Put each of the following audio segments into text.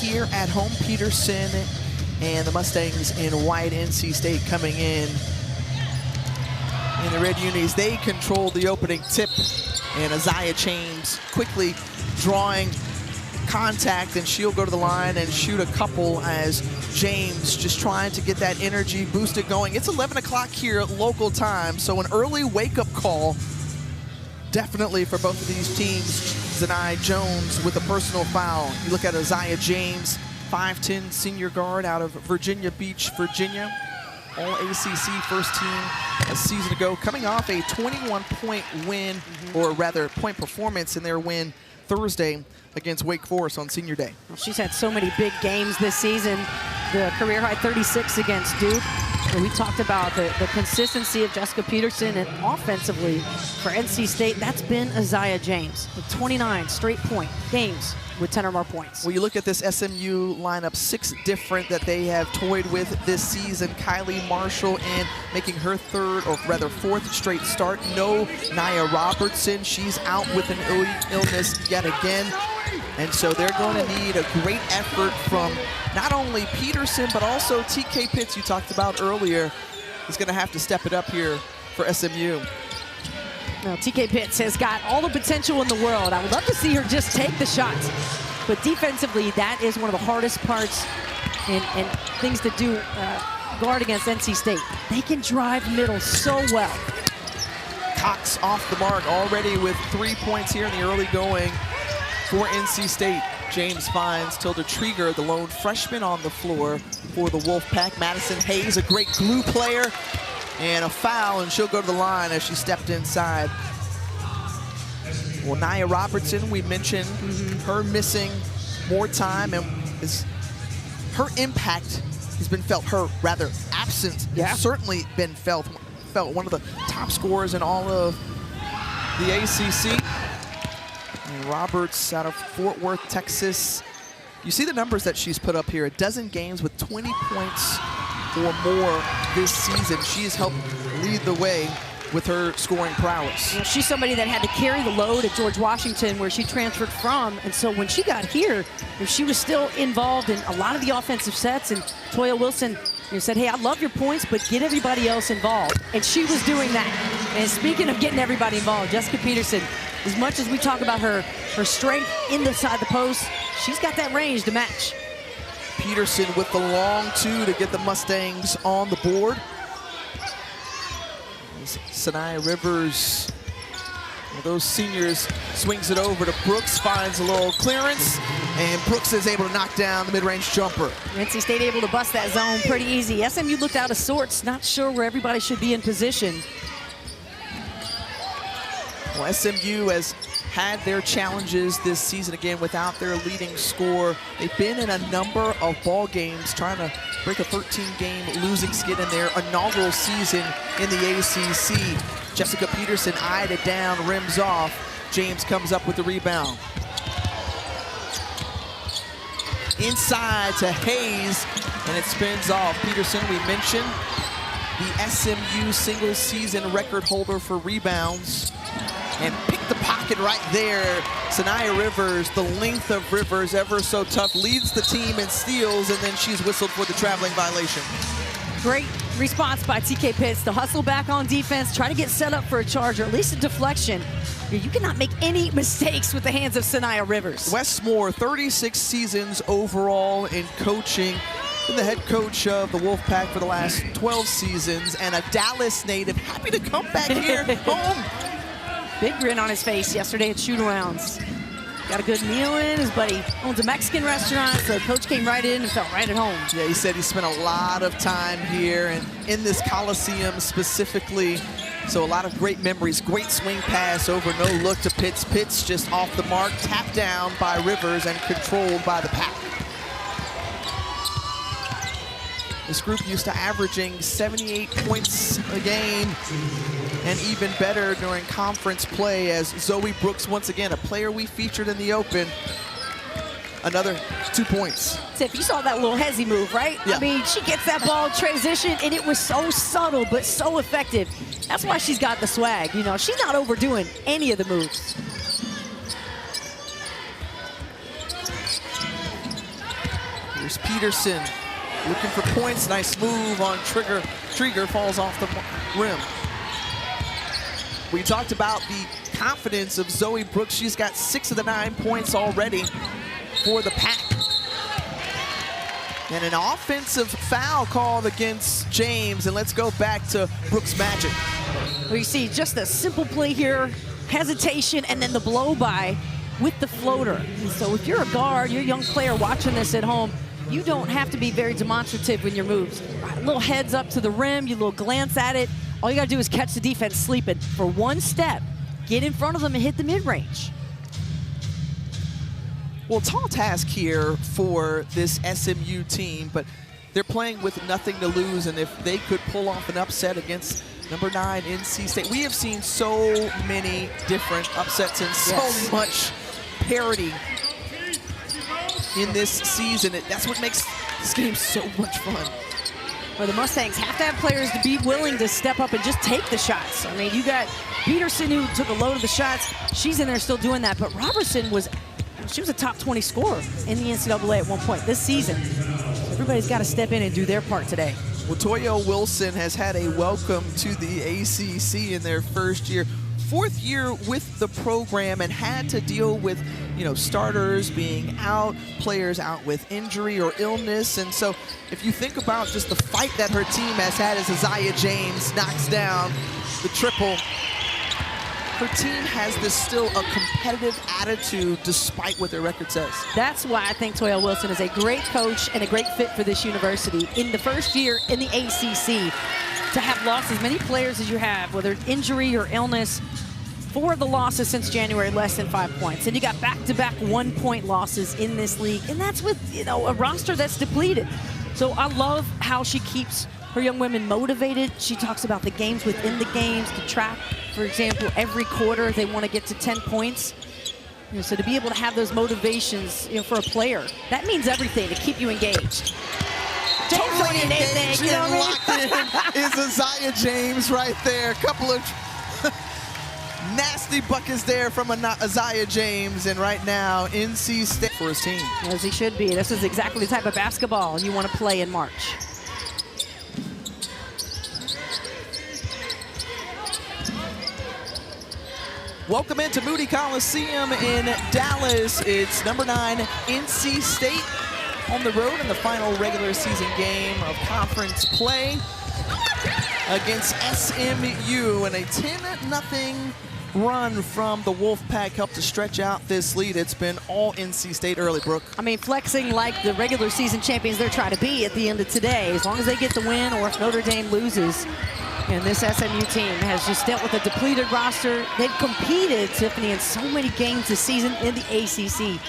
here at home. Peterson and the Mustangs in white. NC State coming in the red unis. They control the opening tip, and Aziaha James quickly drawing contact, and she'll go to the line and shoot a couple as James just trying to get that energy boosted going. It's 11 o'clock here at local time, so an early wake-up call definitely for both of these teams. Zanai Jones with a personal foul. You look at Aziaha James, 5'10" senior guard out of Virginia Beach, Virginia. All ACC first team a season ago, coming off a 21-point win, or rather point performance in their win Thursday against Wake Forest on senior day. Well, she's had so many big games this season. The career high 36 against Duke. And we talked about the consistency of Jessica Peterson, and offensively for NC State, that's been Aziaha James with 29 straight point games with 10 or more points. Well, you look at this SMU lineup, 6 different that they have toyed with this season. Kylie Marshall in making her 3rd, or rather 4th straight start. No Nia Robertson, she's out with an illness yet again. And so they're going to need a great effort from not only Peterson, but also TK Pitts, you talked about earlier, is going to have to step it up here for SMU. Well, TK Pitts has got all the potential in the world. I would love to see her just take the shots. But defensively, that is one of the hardest parts and things to do guard against NC State. They can drive middle so well. Cox off the mark already with 3 points here in the early going for NC State. James finds Tilda Trieger, the lone freshman, on the floor for the Wolfpack. Madison Hayes, a great glue player, and a foul, and she'll go to the line as she stepped inside. Well, Nia Robertson, we mentioned her missing more time, and her impact has been felt. Her rather absence has certainly been felt. One of the top scorers in all of the ACC. And Roberts out of Fort Worth, Texas. You see the numbers that she's put up here. A dozen games with 20 points or more this season. She has helped lead the way with her scoring prowess. You know, she's somebody that had to carry the load at George Washington, where she transferred from. And so when she got here, she was still involved in a lot of the offensive sets. And Toya Wilson said, hey, I love your points, but get everybody else involved. And she was doing that. And speaking of getting everybody involved, Jessica Peterson, as much as we talk about her strength inside the post, she's got that range to match. Peterson with the long 2 to get the Mustangs on the board. Zanai Rivers, those seniors, swings it over to Brooks, finds a little clearance, and Brooks is able to knock down the mid-range jumper. NC State able to bust that zone pretty easy. SMU looked out of sorts, not sure where everybody should be in position. Well, SMU has had their challenges this season again without their leading scorer. They've been in a number of ball games trying to break a 13-game losing skid in their inaugural season in the ACC. Jessica Peterson eyed it down, rims off. James comes up with the rebound. Inside to Hayes, and it spins off. Peterson, we mentioned, the SMU single season record holder for rebounds. And picked the pocket right there. Zanai Rivers, the length of Rivers, ever so tough, leads the team in steals, and then she's whistled for the traveling violation. Great response by TK Pitts to hustle back on defense, try to get set up for a charge, or at least a deflection. You cannot make any mistakes with the hands of Zanai Rivers. Wes Moore, 36 seasons overall in coaching. Been the head coach of the Wolfpack for the last 12 seasons, and a Dallas native, happy to come back here home. Big grin on his face yesterday at shoot-arounds. Got a good meal in. His buddy owns a Mexican restaurant, so coach came right in and felt right at home. Yeah, he said he spent a lot of time here and in this Coliseum specifically. So a lot of great memories. Great swing pass over, no look to Pitts. Pitts just off the mark, tapped down by Rivers and controlled by the pack. This group used to averaging 78 points a game, and even better during conference play, as Zoe Brooks, once again, a player we featured in the Open, another 2 points. Tiff, you saw that little hezzy move, right? Yeah. I mean, she gets that ball transition, and it was so subtle, but so effective. That's why she's got the swag. You know, she's not overdoing any of the moves. Here's Peterson looking for points. Nice move on Trigger. Trigger falls off the rim. We talked about the confidence of Zoe Brooks. She's got 6 of the 9 points already for the Pack. And an offensive foul called against James. And let's go back to Brooks Magic. Well, you see just a simple play here, hesitation, and then the blow by with the floater. And so if you're a guard, you're a young player watching this at home, you don't have to be very demonstrative in your moves. A little heads up to the rim, you little glance at it. All you gotta do is catch the defense sleeping for one step, get in front of them and hit the mid-range. Well, tall task here for this SMU team, but they're playing with nothing to lose, and if they could pull off an upset against number 9 NC State. We have seen so many different upsets and so much parity in this season. That's what makes this game so much fun. Well, the Mustangs have to have players to be willing to step up and just take the shots. I mean, you got Peterson, who took a load of the shots. She's in there still doing that, but Robertson she was a top 20 scorer in the NCAA at one point this season. So everybody's got to step in and do their part today. Well, Toya Wilson has had a welcome to the ACC in their first year. 4th year with the program, and had to deal with, starters being out, players out with injury or illness. And so if you think about just the fight that her team has had as Aziaha James knocks down the triple, her team has this still a competitive attitude despite what their record says. That's why I think Toya Wilson is a great coach and a great fit for this university. In the first year in the ACC, to have lost as many players as you have, whether it's injury or illness, 4 of the losses since January, less than 5 points. And you got back-to-back 1-point losses in this league. And that's with, a roster that's depleted. So I love how she keeps her young women motivated. She talks about the games within the games, to track, for example, every quarter they want to get to 10 points. So to be able to have those motivations, for a player, that means everything to keep you engaged. Totally engaged and locked in is Aziaha James right there. A couple of nasty buckets there from Aziaha James, and right now NC State for his team. As he should be. This is exactly the type of basketball you want to play in March. Welcome into Moody Coliseum in Dallas. It's number 9 NC State on the road in the final regular season game of conference play against SMU, and a 10-0 run from the Wolfpack helped to stretch out this lead. It's been all NC State early, Brooke. I mean, flexing like the regular season champions they're trying to be at the end of today. As long as they get the win, or if Notre Dame loses. And this SMU team has just dealt with a depleted roster. They've competed, Tiffany, in so many games this season in the ACC.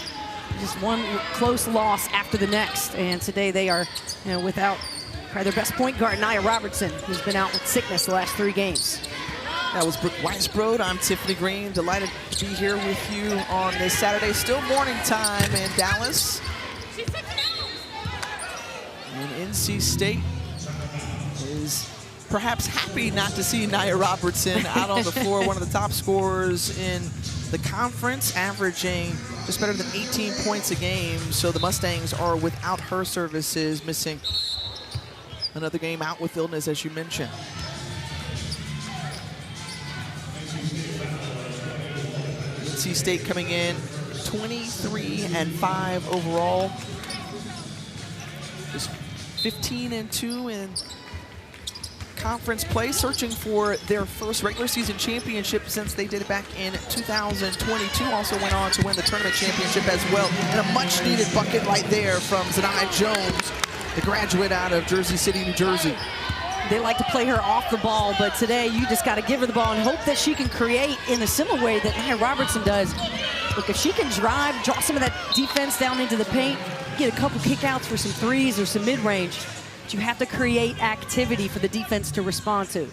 Just one close loss after the next. And today they are, without their best point guard, Nia Robertson, who's been out with sickness the last 3 games. That was Brooke Weisbrod. I'm Tiffany Green. Delighted to be here with you on this Saturday. Still morning time in Dallas. And NC State is perhaps happy not to see Nia Robertson out on the floor, one of the top scorers in the conference, averaging just better than 18 points a game. So the Mustangs are without her services, missing another game out with illness, as you mentioned. NC State coming in 23-5 overall. Just 15-2 in conference play, searching for their first regular season championship since they did it back in 2022. Also went on to win the tournament championship as well. And a much needed bucket right there from Zanai Jones, the graduate out of Jersey City, New Jersey. They like to play her off the ball, but today you just got to give her the ball and hope that she can create in a similar way that Nia Robertson does. Look, if she can drive, draw some of that defense down into the paint, get a couple kickouts for some threes or some mid-range, but you have to create activity for the defense to respond to.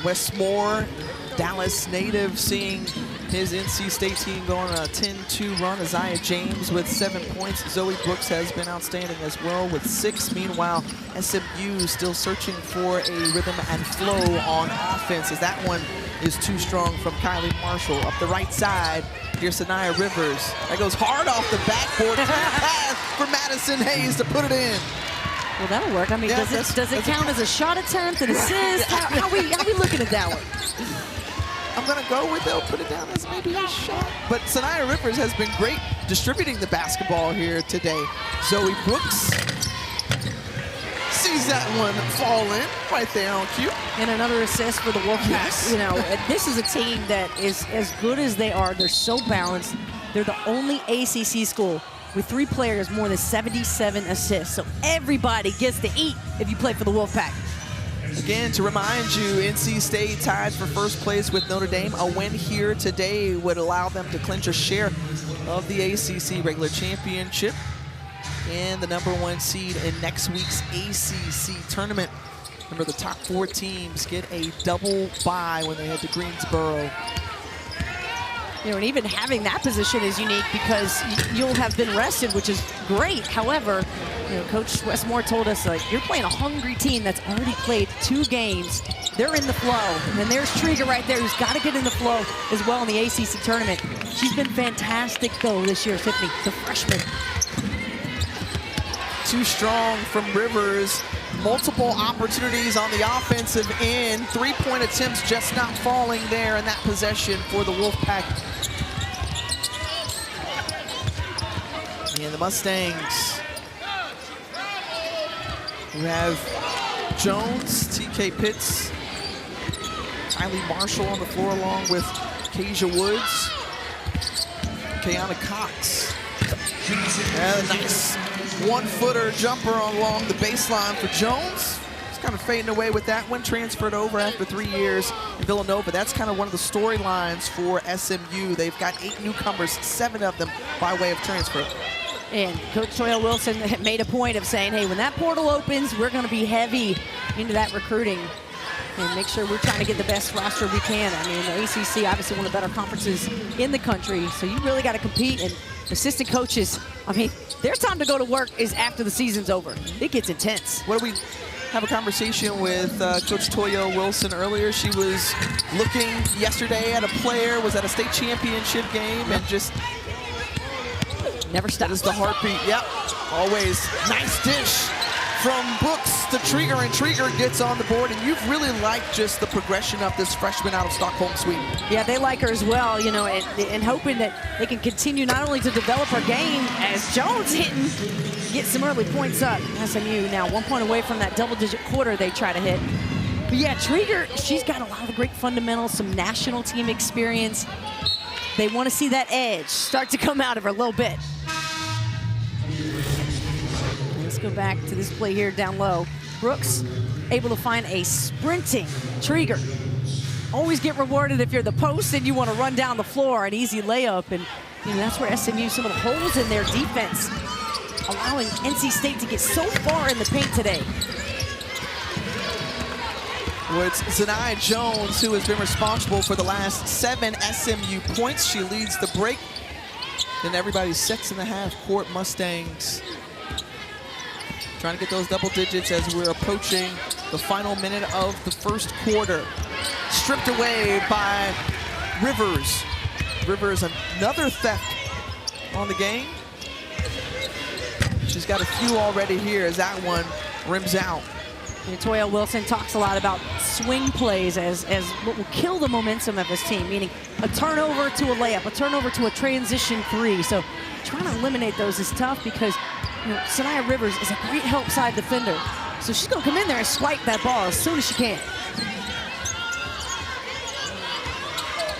Westmore, Dallas native, seeing his NC State team go on a 10-2 run. Aziaha James with 7 points. Zoe Brooks has been outstanding as well with 6. Meanwhile, SMU still searching for a rhythm and flow on offense, as that one is too strong from Kylie Marshall. Up the right side, Here's Zanai Rivers. That goes hard off the backboard. Pass for Madison Hayes to put it in. Well, that'll work. I mean, Yeah, does it count as a shot attempt, an assist? How we looking at that one? I'm going to go with they'll put it down as maybe a shot. But Zanai Rivers has been great distributing the basketball here today. Zoe Brooks sees that one fall in right there on cue. And another assist for the Wolfpack. Yes. You know, this is a team that is as good as they are. They're so balanced. They're the only ACC school with 3 players more than 77 assists. So everybody gets to eat if you play for the Wolfpack. Again, to remind you, NC State tied for first place with Notre Dame. A win here today would allow them to clinch a share of the ACC regular championship and the #1 seed in next week's ACC tournament. Remember, the top 4 teams get a double bye when they head to Greensboro. You know, and even having that position is unique because you'll have been rested, which is great. However, you know, Coach Westmore told us, like, you're playing a hungry team that's already played 2 games. They're in the flow. And then there's Trieger right there who's got to get in the flow as well in the ACC tournament. She's been fantastic, though, this year, Tiffany, the freshman. Too strong from Rivers. Multiple opportunities on the offensive end. 3-point attempts just not falling there in that possession for the Wolfpack. And the Mustangs, who have Jones, TK Pitts, Kylie Marshall on the floor along with Kasia Woods, Kayana Cox. And a nice one-footer jumper along the baseline for Jones. He's kind of fading away with that one. Transferred over after 3 years in Villanova. That's kind of one of the storylines for SMU. They've got 8 newcomers, 7 of them by way of transfer. And Coach Toya Wilson made a point of saying, hey, when that portal opens, we're going to be heavy into that recruiting and make sure we're trying to get the best roster we can. I mean, the ACC, obviously one of the better conferences in the country, so you really got to compete. And assistant coaches, I mean, their time to go to work is after the season's over. It gets intense. What do we have a conversation with Coach Toya Wilson earlier? She was looking yesterday at a player, was at a state championship game, and just never stops. That is the heartbeat. Yep, always. Nice dish from Brooks to Trieger, and Trieger gets on the board. And you've really liked just the progression of this freshman out of Stockholm, Sweden. Yeah, they like her as well, you know, and hoping that they can continue not only to develop her game as Jones hitting, get some early points up. SMU now 1 point away from that double-digit quarter they try to hit. But yeah, Trieger, she's got a lot of great fundamentals, some national team experience. They want to see that edge start to come out of her a little bit. Let's go back to this play here down low. Brooks able to find a sprinting Trieger. Always get rewarded if you're the post and you want to run down the floor, an easy layup. And you know, that's where SMU, some of the holes in their defense, allowing NC State to get so far in the paint today. Well, it's Zanai Jones who has been responsible for the last 7 SMU points. She leads the break. Then everybody sets in the half court. Mustangs trying to get those double digits as we're approaching the final minute of the first quarter. Stripped away by Rivers. Rivers, another theft on the game. She's got a few already here as that one rims out. And Toya Wilson talks a lot about swing plays as what will kill the momentum of his team, meaning a turnover to a layup, a turnover to a transition 3. So trying to eliminate those is tough because, you know, Zanai Rivers is a great help side defender. So she's going to come in there and swipe that ball as soon as she can.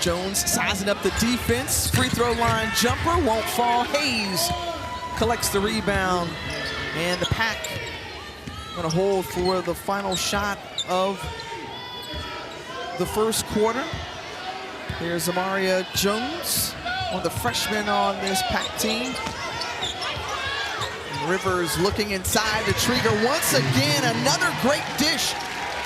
Jones sizing up the defense. Free throw line jumper won't fall. Hayes collects the rebound. And the Pack going to hold for the final shot of the first quarter. Here's Zanai Jones, one of the freshmen on this Pack team. And Rivers looking inside to Trieger once again. Another great dish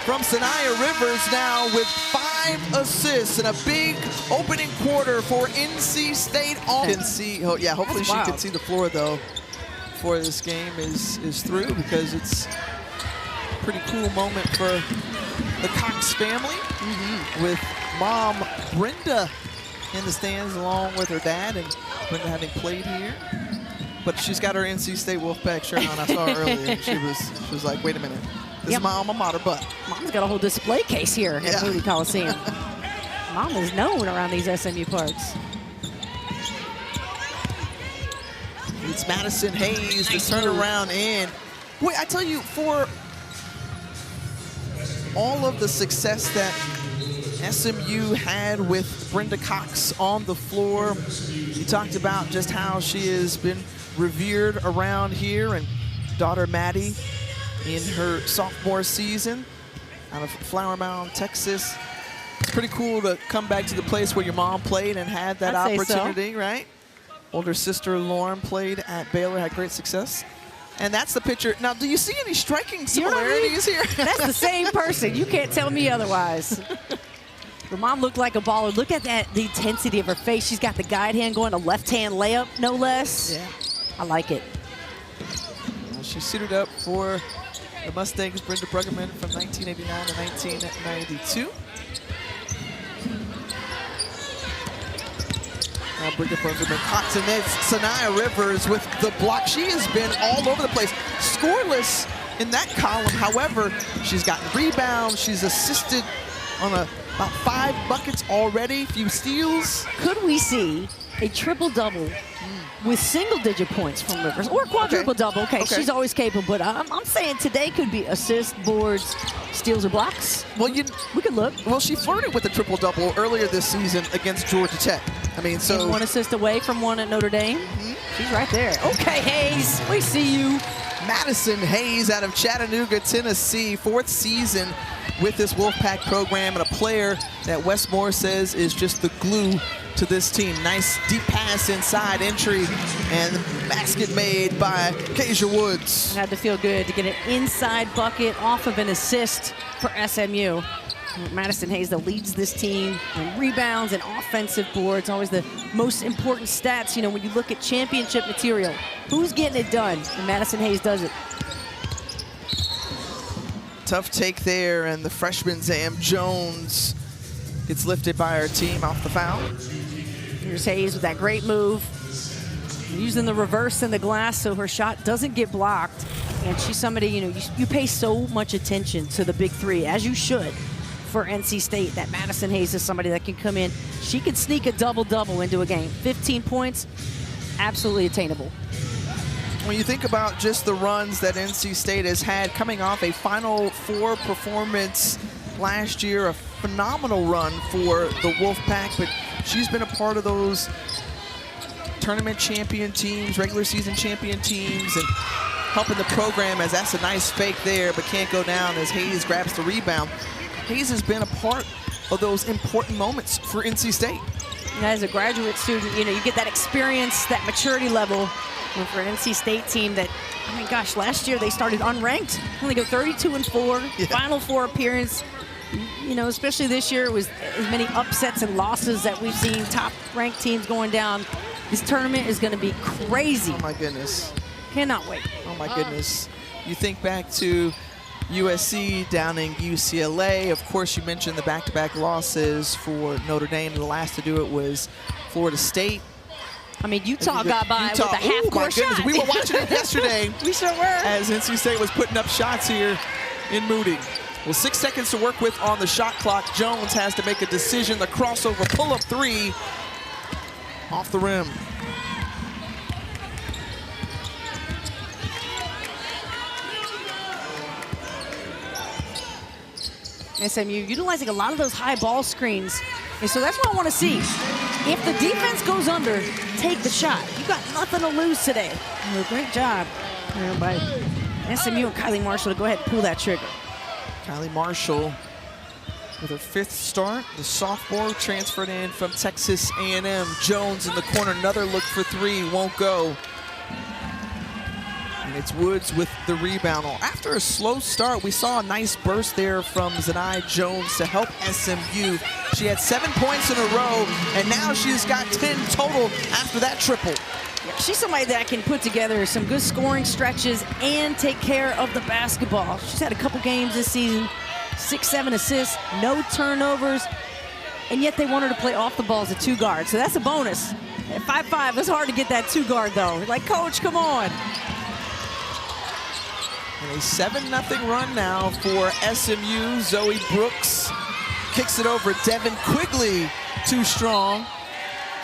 from Zanai Rivers now with 5 assists in a big opening quarter for NC State. Can see, oh yeah, hopefully she can see the floor though before this game is through, because it's a pretty cool moment for the Cox family with mom Brenda in the stands along with her dad, and Brenda having played here. But she's got her NC State Wolfpack shirt on. I saw her earlier, and she was like, wait a minute. This is my alma mater, but. Mom's got a whole display case here at Moody Coliseum. Mom is known around these SMU parks. It's Madison Hayes, the turnaround in. Wait, I tell you, for all of the success that SMU had with Brenda Cox on the floor, you talked about just how she has been revered around here, and daughter Maddie in her sophomore season out of Flower Mound, Texas. It's pretty cool to come back to the place where your mom played and had that opportunity, right? Older sister Lauren played at Baylor, had great success. And that's the picture. Now, do you see any striking similarities here? That's the same person. You can't tell me otherwise. Her mom looked like a baller. Look at that, the intensity of her face. She's got the guide hand going, a left-hand layup, no less. Yeah. I like it. Well, she suited up for the Mustangs, Brenda Bruggeman, from 1989 to 1992. Now Brenda Bruggeman caught to net. Sanaya Rivers with the block. She has been all over the place. Scoreless in that column. However, she's gotten rebounds. She's assisted on about 5 buckets already, few steals. Could we see a triple-double with single-digit points from Rivers, or quadruple-double? Okay, she's always capable, but I'm saying today could be assists, boards, steals, or blocks. Well, we could look. Well, she flirted with a triple-double earlier this season against Georgia Tech. I mean, so and 1 assist away from 1 at Notre Dame. She's right there. Okay, Hayes, we see you. Madison Hayes out of Chattanooga, Tennessee, 4th season with this Wolfpack program, and a player that Wes Moore says is just the glue to this team. Nice deep pass inside entry, and the basket made by Keisha Woods. It had to feel good to get an inside bucket off of an assist for SMU. Madison Hayes that leads this team in rebounds and offensive boards, always the most important stats, you know, when you look at championship material. Who's getting it done? And Madison Hayes does it. Tough take there, and the freshman Zanai Jones gets lifted by her team off the foul. Here's Hayes with that great move, using the reverse in the glass so her shot doesn't get blocked. And she's somebody, you know, you pay so much attention to the big three, as you should, for NC State. That Madison Hayes is somebody that can come in. She could sneak a double-double into a game. 15 points, absolutely attainable. When you think about just the runs that NC State has had coming off a Final Four performance last year, a phenomenal run for the Wolfpack, but she's been a part of those tournament champion teams, regular season champion teams, and helping the program, as that's a nice fake there, but can't go down as Hayes grabs the rebound. Hayes has been a part of those important moments for NC State. And as a graduate student, you know, you get that experience, that maturity level for an NC State team that, I mean, gosh, last year they started unranked. Only go 32-4, Final Four appearance. You know, especially this year, it was as many upsets and losses that we've seen, top-ranked teams going down. This tournament is going to be crazy. Oh, my goodness. Cannot wait. Oh, my goodness. You think back to USC downing UCLA. Of course, you mentioned the back-to-back losses for Notre Dame. The last to do it was Florida State. I mean, Utah got by with a half-court shot. We were watching it yesterday. We sure were. As NC State was putting up shots here in Moody. Well, 6 seconds to work with on the shot clock. Jones has to make a decision. The crossover pull-up 3 off the rim. SMU utilizing a lot of those high ball screens. And so that's what I want to see. If the defense goes under, take the shot. You got nothing to lose today. Well, great job by SMU and Kylie Marshall to go ahead and pull that trigger. Kylie Marshall with her 5th start. The sophomore transferred in from Texas A&M. Jones in the corner, another look for 3, won't go. And it's Woods with the rebound. After a slow start, we saw a nice burst there from Zanai Jones to help SMU. She had 7 points in a row, and now she's got 10 total after that triple. Yeah, she's somebody that can put together some good scoring stretches and take care of the basketball. She's had a couple games this season, 6, 7 assists, no turnovers. and yet they want her to play off the ball as a 2 guard. So that's a bonus. At 5'5", it's hard to get that 2 guard though. Like, coach, come on. And a 7-0 run now for SMU. Zoe Brooks kicks it over. Devin Quigley, too strong.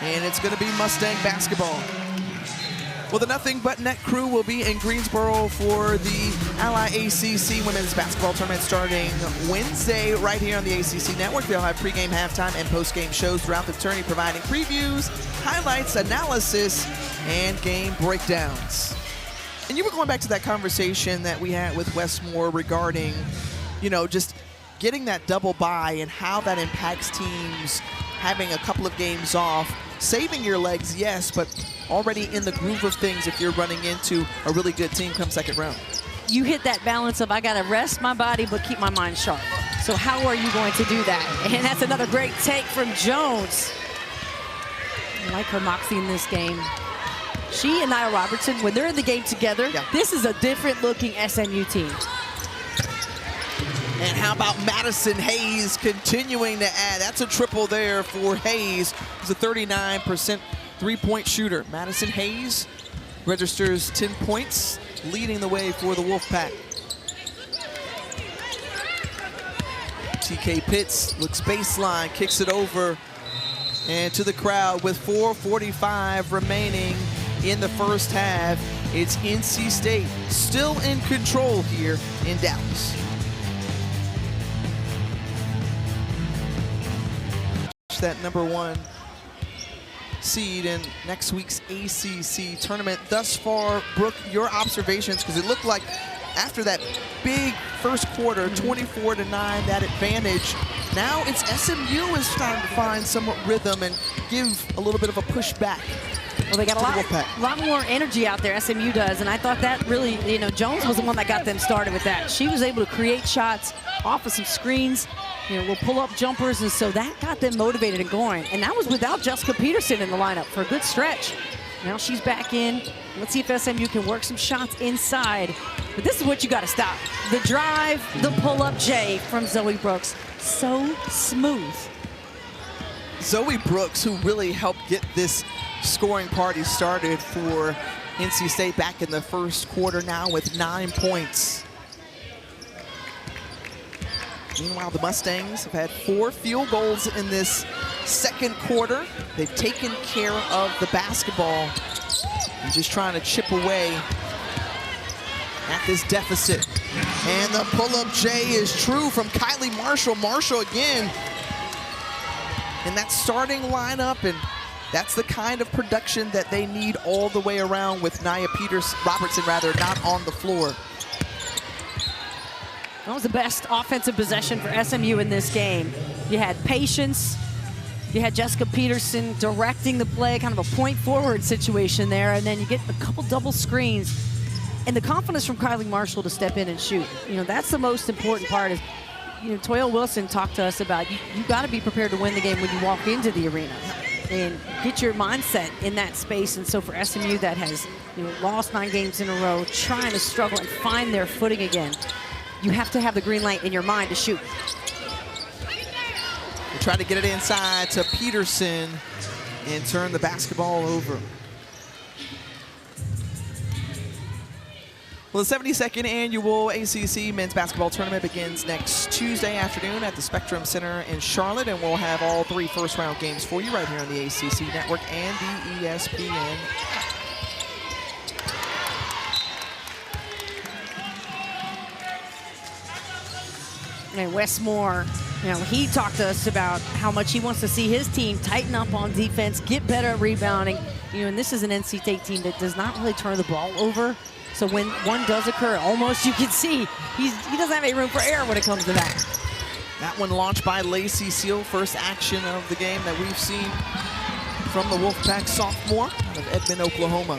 And it's going to be Mustang basketball. Well, the Nothing But Net crew will be in Greensboro for the Ally ACC Women's Basketball Tournament starting Wednesday right here on the ACC Network. They'll have pregame, halftime, and postgame shows throughout the tourney, providing previews, highlights, analysis, and game breakdowns. And you were going back to that conversation that we had with Westmore regarding, you know, just getting that double bye and how that impacts teams having a couple of games off, saving your legs, yes, but already in the groove of things if you're running into a really good team come second round. You hit that balance of I got to rest my body but keep my mind sharp. So how are you going to do that? And that's another great take from Jones. I like her moxie in this game. She and Nia Robertson, when they're in the game together, this is a different looking SMU team. And how about Madison Hayes continuing to add? That's a triple there for Hayes. He's a 39% three-point shooter. Madison Hayes registers 10 points, leading the way for the Wolfpack. TK Pitts looks baseline, kicks it over, and to the crowd with 4:45 remaining in the first half. It's NC State still in control here in Dallas. That #1 seed in next week's ACC tournament. Thus far, Brooke, your observations, because it looked like after that big first quarter, 24-9, that advantage, now it's SMU is starting to find somewhat rhythm and give a little bit of a push back. Well, they got a lot more energy out there, SMU does, and I thought that really, you know, Jones was the one that got them started with that. She was able to create shots off of some screens, you know, little pull-up jumpers, and so that got them motivated and going. And that was without Jessica Peterson in the lineup for a good stretch. Now she's back in. Let's see if SMU can work some shots inside. But this is what you got to stop. The drive, the pull-up J from Zoe Brooks. So smooth. Zoe Brooks, who really helped get this scoring party started for NC State back in the first quarter, now with 9 points. Meanwhile, the Mustangs have had 4 field goals in this second quarter. They've taken care of the basketball and just trying to chip away at this deficit. And the pull-up J is true from Kylie Marshall. Marshall again in that starting lineup, and that's the kind of production that they need all the way around with Nia Robertson not on the floor. That was the best offensive possession for SMU in this game. You had patience. You had Jessica Peterson directing the play, kind of a point forward situation there, and then you get a couple double screens. And the confidence from Kylie Marshall to step in and shoot. You know, that's the most important part. Is, you know, Toya Wilson talked to us about you got to be prepared to win the game when you walk into the arena and get your mindset in that space. And so for SMU that has, you know, lost 9 games in a row, trying to struggle and find their footing again, you have to have the green light in your mind to shoot. They try to get it inside to Peterson and turn the basketball over. Well, the 72nd annual ACC men's basketball tournament begins next Tuesday afternoon at the Spectrum Center in Charlotte, and we'll have all 3 first-round games for you right here on the ACC Network and the ESPN. And Westmore, you know, he talked to us about how much he wants to see his team tighten up on defense, get better at rebounding. You know, and this is an NC State team that does not really turn the ball over. So when one does occur, almost you can see he doesn't have any room for error when it comes to that. That one launched by Lacey Seal, first action of the game that we've seen from the Wolfpack sophomore out of Edmond, Oklahoma.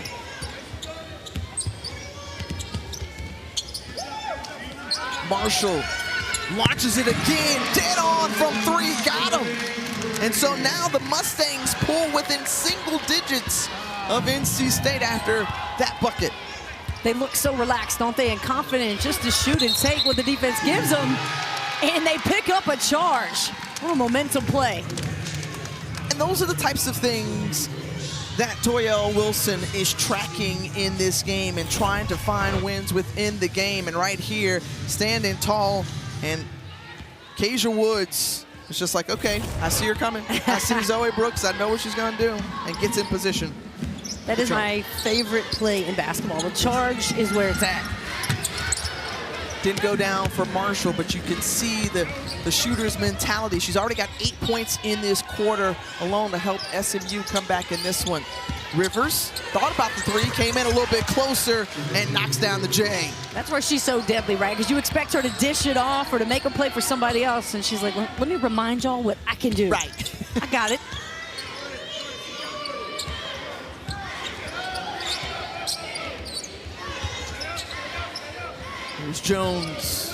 Marshall launches it again, dead on from 3, got him. And so now the Mustangs pull within single digits of NC State after that bucket. They look so relaxed, don't they, and confident just to shoot and take what the defense gives them. And they pick up a charge. What a momentum play. And those are the types of things that Toya Wilson is tracking in this game and trying to find wins within the game. And right here, standing tall, and Keisha Woods is just like, okay, I see her coming. I see Zoe Brooks. I know what she's going to do, and gets in position. That is my favorite play in basketball. The charge is where it's at. Didn't go down for Marshall, but you can see the shooter's mentality. She's already got 8 points in this quarter alone to help SMU come back in this one. Rivers thought about the three, came in a little bit closer, and knocks down the J. That's why she's so deadly, right? Because you expect her to dish it off or to make a play for somebody else, and she's like, let me remind y'all what I can do. Right. I got it. Here's Jones.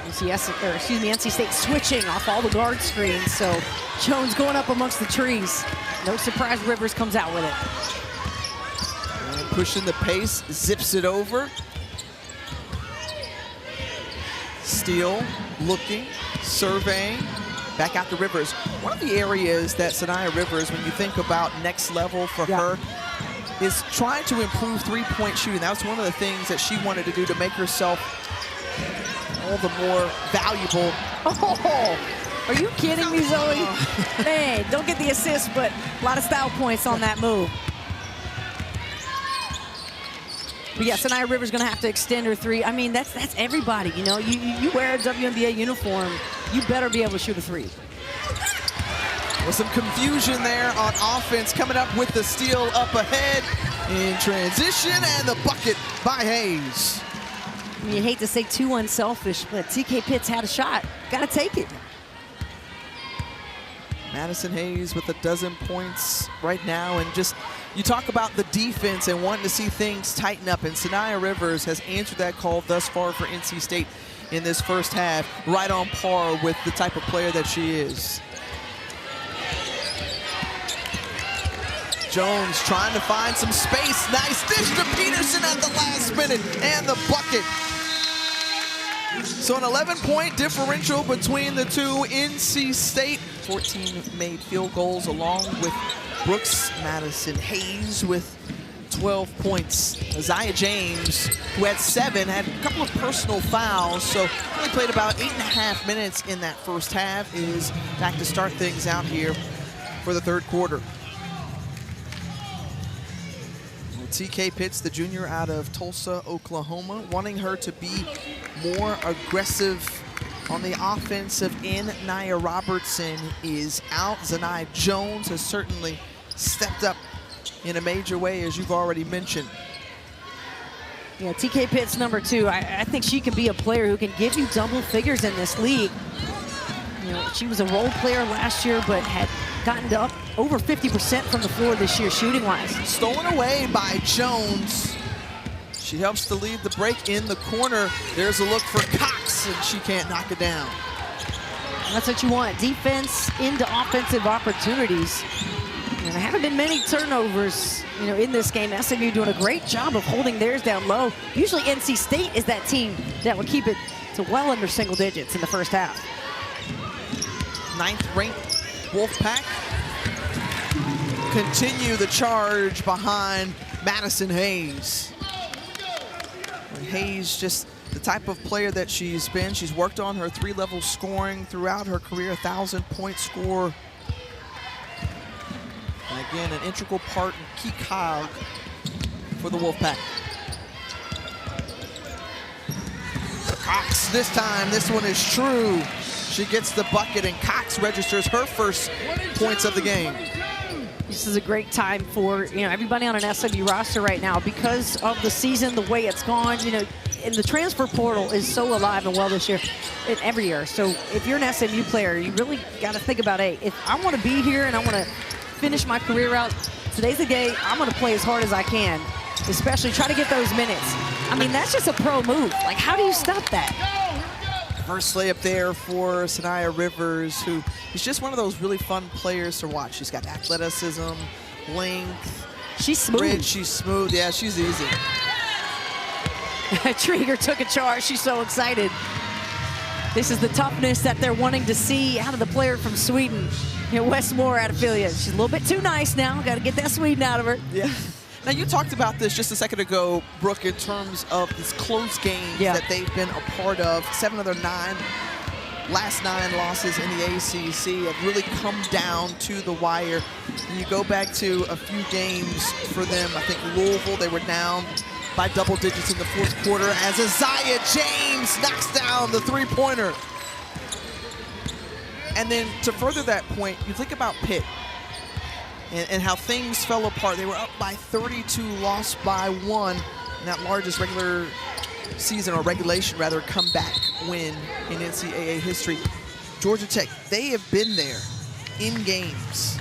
You see NC State switching off all the guard screens, so Jones going up amongst the trees. No surprise Rivers comes out with it. And pushing the pace, zips it over. Steele looking, surveying, back out to Rivers. One of the areas that Zanai Rivers, when you think about next level for her, is trying to improve three-point shooting. That was one of the things that she wanted to do to make herself all the more valuable. Oh, are you kidding me, Zoe? Man, don't get the assist, but a lot of style points on that move. But yeah, Zanai Rivers going to have to extend her three. I mean, that's everybody, you know. You wear a WNBA uniform, you better be able to shoot a three. With some confusion there on offense, coming up with the steal up ahead in transition, and the bucket by Hayes. I mean, you hate to say too unselfish, but TK Pitts had a shot. Got to take it. Madison Hayes with 12 points right now, and just, you talk about the defense and wanting to see things tighten up, and Zanai Rivers has answered that call thus far for NC State in this first half, right on par with the type of player that she is. Jones trying to find some space. Nice dish to Peterson at the last minute, and the bucket. So an 11-point differential between the two. NC State, 14 made field goals, along with Brooks. Madison Hayes with 12 points. Aziaha James, who had 7, had a couple of personal fouls, so only played about 8.5 minutes in that first half, is back to start things out here for the third quarter. TK Pitts, the junior out of Tulsa, Oklahoma, wanting her to be more aggressive on the offensive end. Nia Robertson is out. Zanai Jones has certainly stepped up in a major way, as you've already mentioned. Yeah, TK Pitts, number 2. I think she can be a player who can give you double figures in this league. You know, she was a role player last year, but had gotten to up over 50% from the floor this year, shooting-wise. Stolen away by Jones. She helps to lead the break in the corner. There's a look for Cox, and she can't knock it down. That's what you want, defense into offensive opportunities. And there haven't been many turnovers, you know, in this game. SMU doing a great job of holding theirs down low. Usually NC State is that team that would keep it to well under single digits in the first half. 9th-ranked Wolfpack continue the charge behind Madison Hayes. And Hayes, just the type of player that she's been. She's worked on her 3-level scoring throughout her career, 1,000-point score. And again, an integral part and key cog for the Wolfpack. Cox this time, this one is true. She gets the bucket, and Cox registers her first points of the game. This is a great time for, you know, everybody on an SMU roster right now because of the season, the way it's gone. You know, and the transfer portal is so alive and well this year, and every year. So if you're an SMU player, you really got to think about, hey, if I want to be here and I want to finish my career out, today's the day I'm going to play as hard as I can, especially try to get those minutes. I mean, that's just a pro move. Like, how do you stop that? First layup there for Zanai Rivers, who is just one of those really fun players to watch. She's got athleticism, length. She's smooth. Grit, she's smooth. Yeah, she's easy. Trigger took a charge. She's so excited. This is the toughness that they're wanting to see out of the player from Sweden. You know, Westmore out of Philly. She's a little bit too nice now. Got to get that Sweden out of her. Yeah. Now, you talked about this just a second ago, Brooke, in terms of these close games that they've been a part of. 7 of their last 9 losses in the ACC have really come down to the wire. And you go back to a few games for them. I think Louisville, they were down by double digits in the 4th quarter as Aziaha James knocks down the 3-pointer. And then to further that point, you think about Pitt and how things fell apart. They were up by 32, lost by 1 in that largest regular season, or regulation rather, comeback win in NCAA history. Georgia Tech, they have been there in games.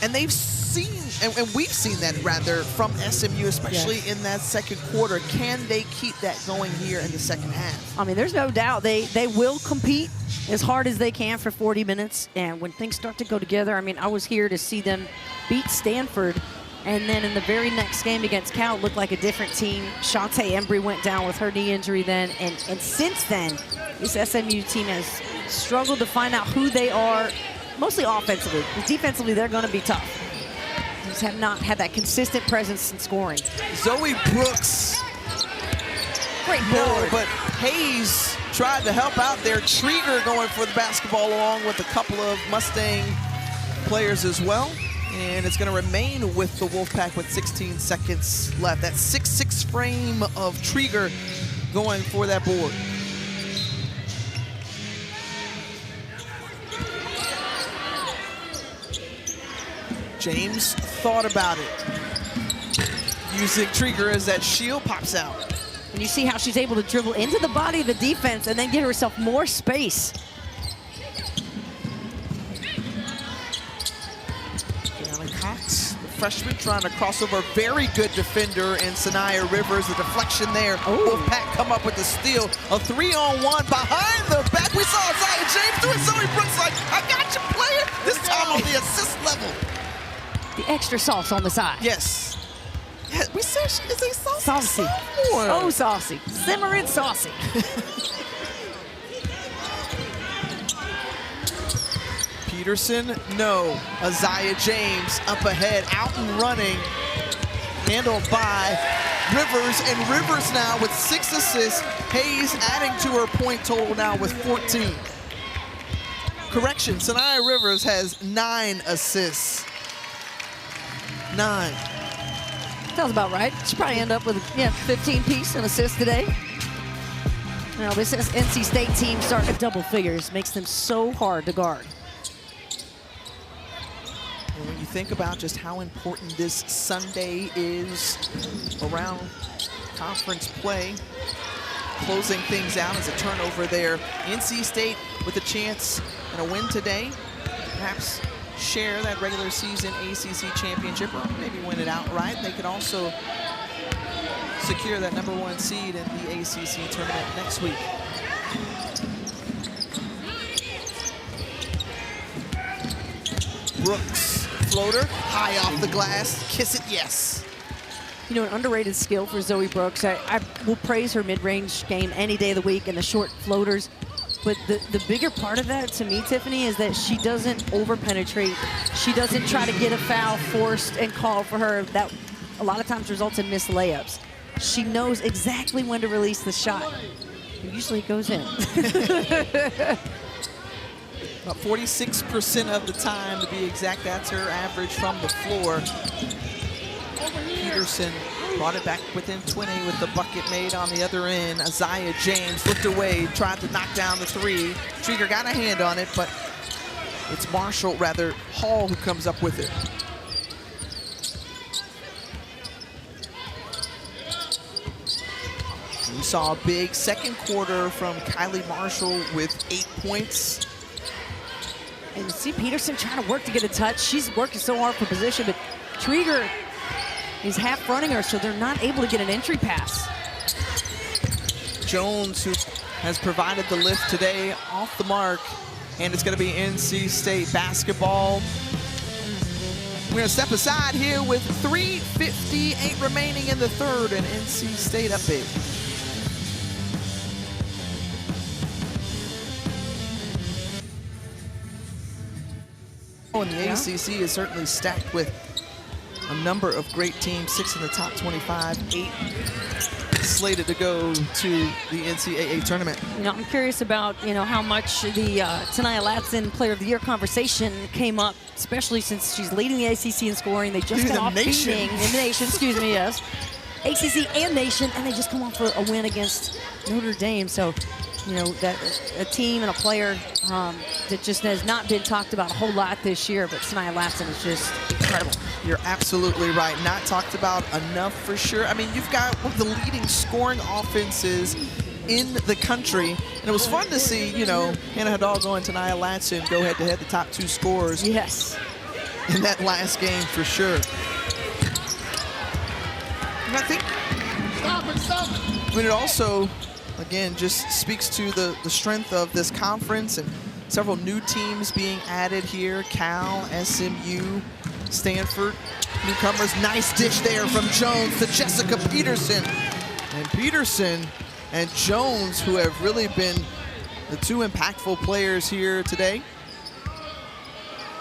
And they've seen, and we've seen that rather from SMU, especially in that 2nd quarter. Can they keep that going here in the 2nd half? I mean, there's no doubt they will compete as hard as they can for 40 minutes. And when things start to go together, I mean, I was here to see them beat Stanford. And then in the very next game against Cal, it looked like a different team. Shantae Embry went down with her knee injury then. And since then, this SMU team has struggled to find out who they are, mostly offensively. Defensively, they're going to be tough. They just have not had that consistent presence in scoring. Zoe Brooks. Great board. No, but Hayes tried to help out there. Trieger going for the basketball along with a couple of Mustang players as well. And it's going to remain with the Wolfpack with 16 seconds left. That 6'6" frame of Trieger going for that board. James thought about it. Using Trieger as that shield pops out. And you see how she's able to dribble into the body of the defense and then give herself more space. Cox, the freshman, trying to cross over. Very good defender in Zanai Rivers. The deflection there. Wolfpack come up with the steal. A 3-on-1 behind the back. We saw Aziaha James do it. Zoe Brooks like, I got you, player. This time on the assist level. The extra sauce on the side. Yes. Yeah, we said she is a saucy. Oh, saucy. Simmering saucy. Peterson, no. Aziaha James up ahead, out and running. Handled by Rivers, and Rivers now with 6 assists. Hayes adding to her point total now with 14. Correction, Zanai Rivers has 9 assists. 9. Sounds about right. She'll probably end up with 15 piece and assists today. You know, this NC State team starting at double figures makes them so hard to guard. And when you think about just how important this Sunday is around conference play, closing things out as a turnover there. NC State with a chance and a win today, perhaps share that regular season ACC championship, or maybe win it outright. They could also secure that #1 seed in the ACC tournament next week. Brooks, floater, high off the glass, kiss it, yes. You know, an underrated skill for Zoe Brooks. I will praise her mid-range game any day of the week and the short floaters. But the bigger part of that to me, Tiffany, is that she doesn't over-penetrate. She doesn't try to get a foul forced and called for her. That a lot of times results in missed layups. She knows exactly when to release the shot. And usually it goes in. About 46% of the time, to be exact, that's her average from the floor. Peterson brought it back within 20 with the bucket made on the other end. Aziaha James looked away, tried to knock down the 3. Trieger got a hand on it, but it's Hall who comes up with it. We saw a big 2nd quarter from Kylie Marshall with 8 points. And you see Peterson trying to work to get a touch. She's working so hard for position, but Trieger is half running her, so they're not able to get an entry pass. Jones, who has provided the lift today, off the mark, and it's going to be NC State basketball. We're going to step aside here with 3:58 remaining in the 3rd, and NC State up big. And the ACC is certainly stacked with a number of great teams, 6 in the top 25, 8 slated to go to the NCAA tournament. You know, I'm curious about, how much the Zanai Jones Player of the Year conversation came up, especially since she's leading the ACC in scoring. They just got off beating the nation, excuse me, yes. ACC and nation, and they just come off a win against Notre Dame. So, that a team and a player that just has not been talked about a whole lot this year, but Zanai Jones is just incredible. You're absolutely right. Not talked about enough for sure. I mean, you've got one of the leading scoring offenses in the country. And it was fun to see, Hannah Hidalgo and Zanai Jones go head-to-head, the top 2 scorers. Yes. In that last game for sure. And I think, it also, again, just speaks to the strength of this conference and several new teams being added here. Cal, SMU, Stanford, newcomers. Nice dish there from Jones to Jessica Peterson. And Peterson and Jones, who have really been the 2 impactful players here today.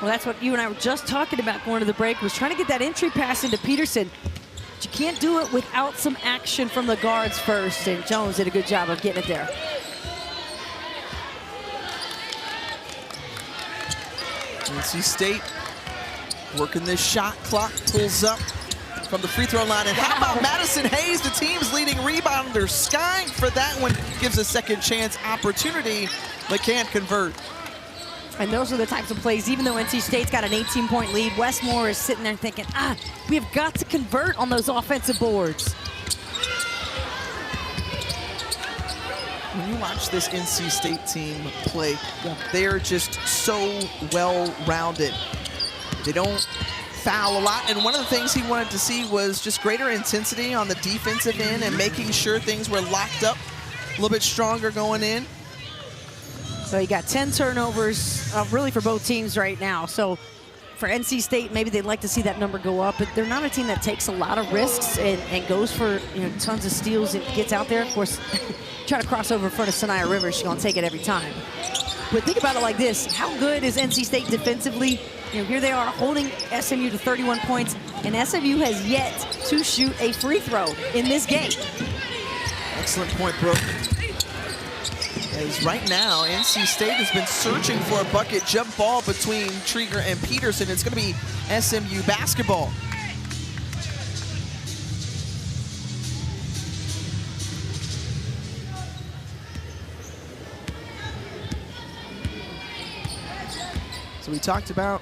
Well, that's what you and I were just talking about going to the break, was trying to get that entry pass into Peterson. But you can't do it without some action from the guards first, and Jones did a good job of getting it there. NC State working this shot clock, pulls up from the free throw line. And how about Madison Hayes, the team's leading rebounder, skying for that one, gives a second chance opportunity, but can't convert. And those are the types of plays, even though NC State's got an 18-point lead, Westmore is sitting there thinking, we have got to convert on those offensive boards. When you watch this NC State team play, they are just so well-rounded. They don't foul a lot, and one of the things he wanted to see was just greater intensity on the defensive end and making sure things were locked up a little bit stronger going in. So you got 10 turnovers really for both teams right now. So for NC State, maybe they'd like to see that number go up, but they're not a team that takes a lot of risks and goes for tons of steals and gets out there. Of course, try to cross over in front of Sanaya Rivers, she's gonna take it every time. But think about it like this, how good is NC State defensively? Here they are holding SMU to 31 points, and SMU has yet to shoot a free throw in this game. Excellent point, Brooke. As right now, NC State has been searching for a bucket jump ball between Trieger and Peterson. It's going to be SMU basketball. So we talked about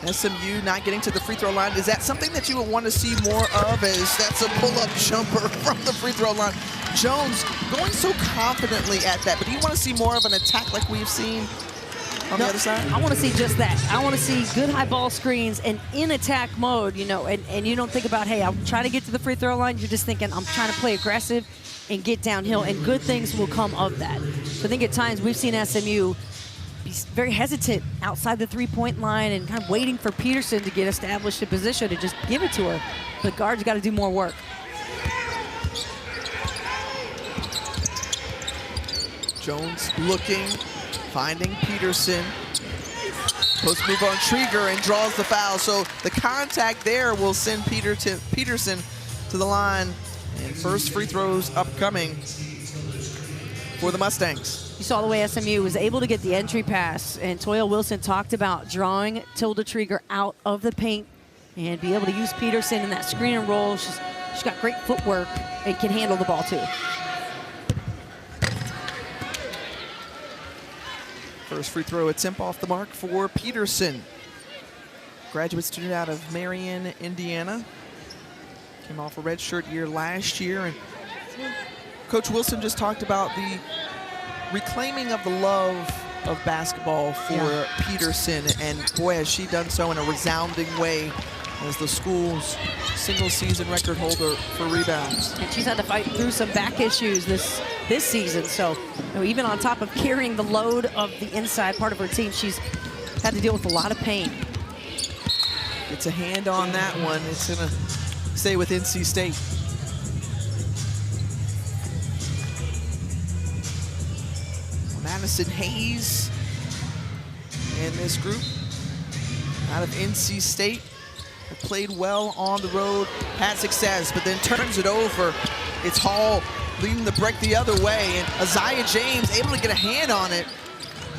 SMU not getting to the free throw line. Is that something that you would want to see more of, as that's a pull-up jumper from the free throw line? Jones going so confidently at that, but do you want to see more of an attack like we've seen on the other side? I want to see just that. I want to see good high ball screens and in attack mode, and you don't think about, hey, I'm trying to get to the free throw line. You're just thinking, I'm trying to play aggressive and get downhill, and good things will come of that. So I think at times we've seen SMU be very hesitant outside the three-point line and kind of waiting for Peterson to get established in position to just give it to her. The guards got to do more work. Jones looking, finding Peterson. Post move on Trieger and draws the foul. So the contact there will send Peterson to the line. And first free throws upcoming for the Mustangs. You saw the way SMU was able to get the entry pass, and Toya Wilson talked about drawing Tilda Trieger out of the paint and be able to use Peterson in that screen and roll. She's got great footwork and can handle the ball too. First free throw attempt off the mark for Peterson. Graduate student out of Marion, Indiana. Came off a redshirt year last year, and Coach Wilson just talked about the reclaiming of the love of basketball for Peterson, and boy, has she done so in a resounding way as the school's single-season record holder for rebounds. And she's had to fight through some back issues this season, so even on top of carrying the load of the inside part of her team, she's had to deal with a lot of pain. Gets a hand on that one. It's gonna stay with NC State. Madison Hayes in this group out of NC State. Have played well on the road, had success, but then turns it over. It's Hall leading the break the other way, and Aziaha James able to get a hand on it,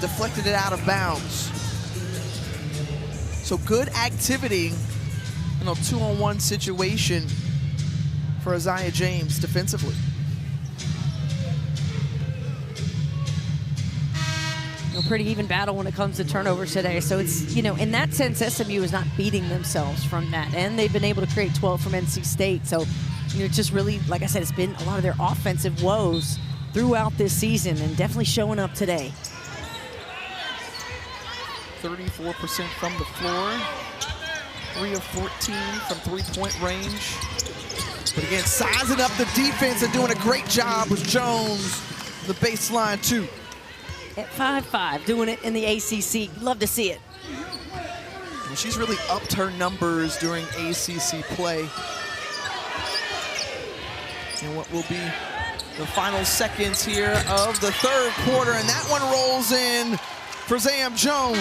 deflected it out of bounds. So good activity in a 2-on-1 situation for Aziaha James defensively. Pretty even battle when it comes to turnovers today. So it's, in that sense, SMU is not beating themselves from that. And they've been able to create 12 from NC State. So, it's just really, like I said, it's been a lot of their offensive woes throughout this season and definitely showing up today. 34% from the floor, 3 of 14 from three-point range. But again, sizing up the defense and doing a great job with Jones, the baseline too. At 5'5", doing it in the ACC. Love to see it. And she's really upped her numbers during ACC play. And what will be the final seconds here of the third quarter, and that one rolls in for Zanai Jones.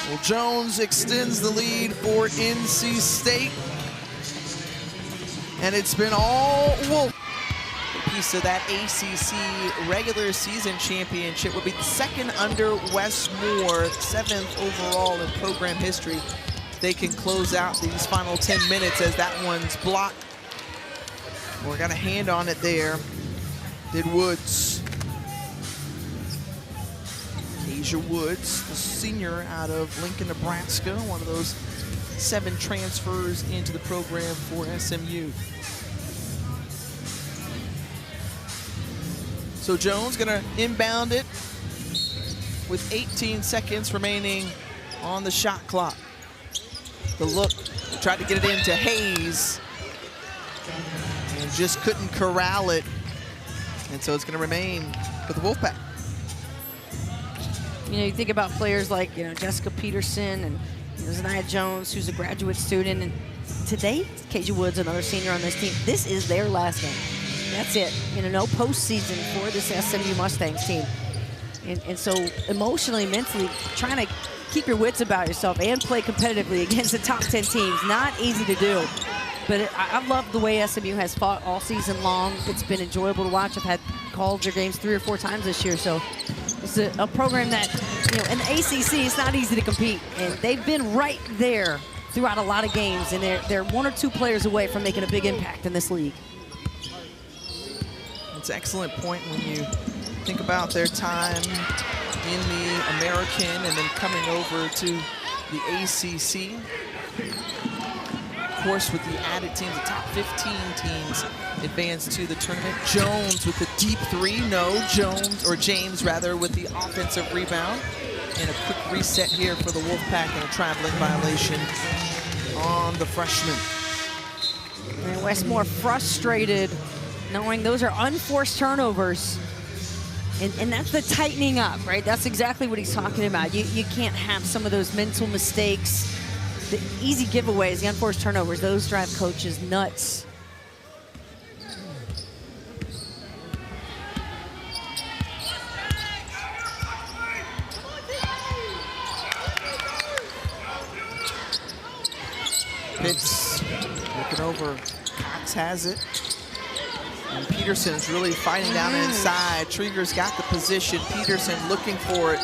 Well, Jones extends the lead for NC State. And it's been all Wolf. Piece of that ACC regular season championship would be the second under Wes Moore, 7th overall in program history. They can close out these final 10 minutes as that one's blocked. We're got a hand on it there. Did Woods. Asia Woods, the senior out of Lincoln, Nebraska, one of those 7 transfers into the program for SMU. So Jones gonna inbound it with 18 seconds remaining on the shot clock. The look, tried to get it into Hayes and just couldn't corral it. And so it's gonna remain with the Wolfpack. You think about players like, Jessica Peterson and Zanai Jones, who's a graduate student. And today, KJ Woods, another senior on this team, this is their last game. That's it. No postseason for this SMU Mustangs team. And so emotionally, mentally, trying to keep your wits about yourself and play competitively against the top 10 teams, not easy to do. But I love the way SMU has fought all season long. It's been enjoyable to watch. I've had called their games 3 or 4 times this year. So it's a program that, in the ACC, it's not easy to compete. And they've been right there throughout a lot of games. And they're 1 or 2 players away from making a big impact in this league. It's an excellent point when you think about their time in the American and then coming over to the ACC. Of course, with the added teams, the top 15 teams advance to the tournament. Jones with the deep 3. James rather, with the offensive rebound. And a quick reset here for the Wolfpack and a traveling violation on the freshman. And Wes Moore frustrated, knowing those are unforced turnovers. And that's the tightening up, right? That's exactly what he's talking about. You can't have some of those mental mistakes. The easy giveaways, the unforced turnovers, those drive coaches nuts. Pitts looking over. Cox has it. And Peterson is really fighting down inside. Trieger's got the position. Peterson looking for it.